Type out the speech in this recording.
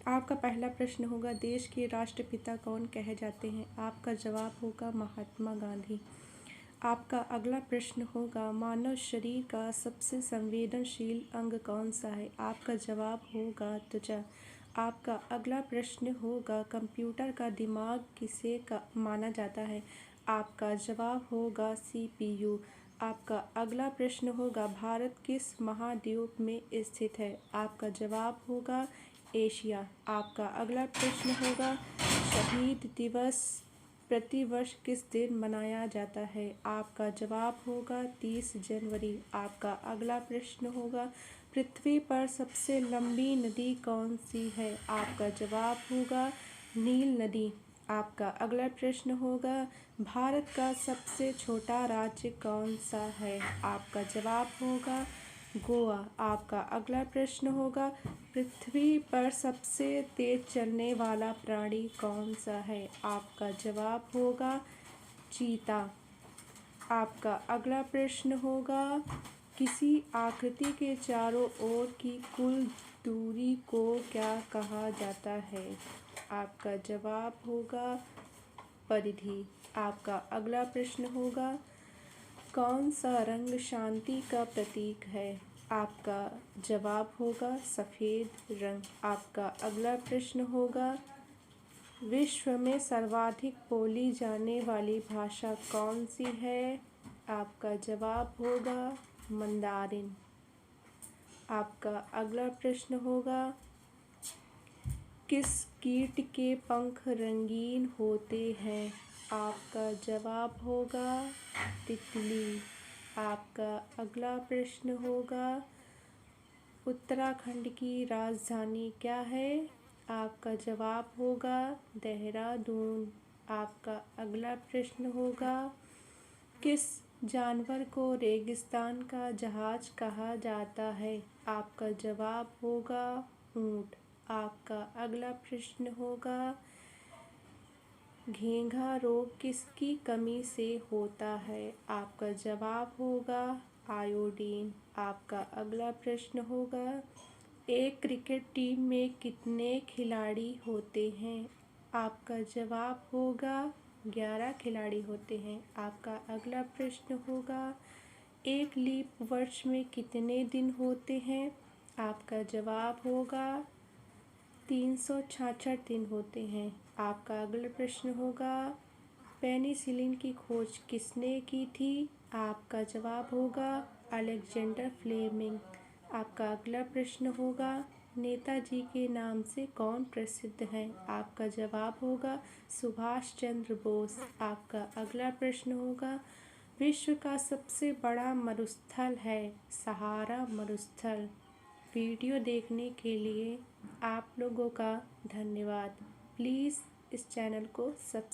आपका पहला प्रश्न होगा, देश के राष्ट्रपिता कौन कहे जाते हैं? आपका जवाब होगा महात्मा गांधी। आपका अगला प्रश्न होगा, मानव शरीर का सबसे संवेदनशील अंग कौन सा है? आपका जवाब होगा त्वचा। आपका अगला प्रश्न होगा, कंप्यूटर का दिमाग किसे माना जाता है? आपका जवाब होगा CPU। आपका अगला प्रश्न होगा, भारत किस महाद्वीप में स्थित है? आपका जवाब होगा एशिया। आपका अगला प्रश्न होगा, शहीद दिवस प्रतिवर्ष किस दिन मनाया जाता है? आपका जवाब होगा 30 जनवरी। आपका अगला प्रश्न होगा, पृथ्वी पर सबसे लंबी नदी कौन सी है? आपका जवाब होगा नील नदी। आपका अगला प्रश्न होगा, भारत का सबसे छोटा राज्य कौन सा है? आपका जवाब होगा गोवा। आपका अगला प्रश्न होगा, पृथ्वी पर सबसे तेज चलने वाला प्राणी कौन सा है? आपका जवाब होगा चीता। आपका अगला प्रश्न होगा, किसी आकृति के चारों ओर की कुल दूरी को क्या कहा जाता है? आपका जवाब होगा परिधि। आपका अगला प्रश्न होगा, कौन सा रंग शांति का प्रतीक है? आपका जवाब होगा सफ़ेद रंग। आपका अगला प्रश्न होगा, विश्व में सर्वाधिक बोली जाने वाली भाषा कौन सी है? आपका जवाब होगा मंदारिन। आपका अगला प्रश्न होगा, किस कीट के पंख रंगीन होते हैं? आपका जवाब होगा तितली। आपका अगला प्रश्न होगा, उत्तराखंड की राजधानी क्या है? आपका जवाब होगा देहरादून। आपका अगला प्रश्न होगा, किस जानवर को रेगिस्तान का जहाज कहा जाता है? आपका जवाब होगा ऊँट। आपका अगला प्रश्न होगा, घेंघा रोग किसकी कमी से होता है? आपका जवाब होगा आयोडीन। आपका अगला प्रश्न होगा, एक क्रिकेट टीम में कितने खिलाड़ी होते हैं? आपका जवाब होगा 11 खिलाड़ी होते हैं। आपका अगला प्रश्न होगा, एक लीप वर्ष में कितने दिन होते हैं? आपका जवाब होगा 366 दिन होते हैं। आपका अगला प्रश्न होगा, पेनिसिलिन की खोज किसने की थी? आपका जवाब होगा अलेक्जेंडर फ्लेमिंग। आपका अगला प्रश्न होगा, नेताजी के नाम से कौन प्रसिद्ध है? आपका जवाब होगा सुभाष चंद्र बोस। आपका अगला प्रश्न होगा, विश्व का सबसे बड़ा मरुस्थल है सहारा मरुस्थल। वीडियो देखने के लिए आप लोगों का धन्यवाद। प्लीज़ इस चैनल को सब्सक्राइब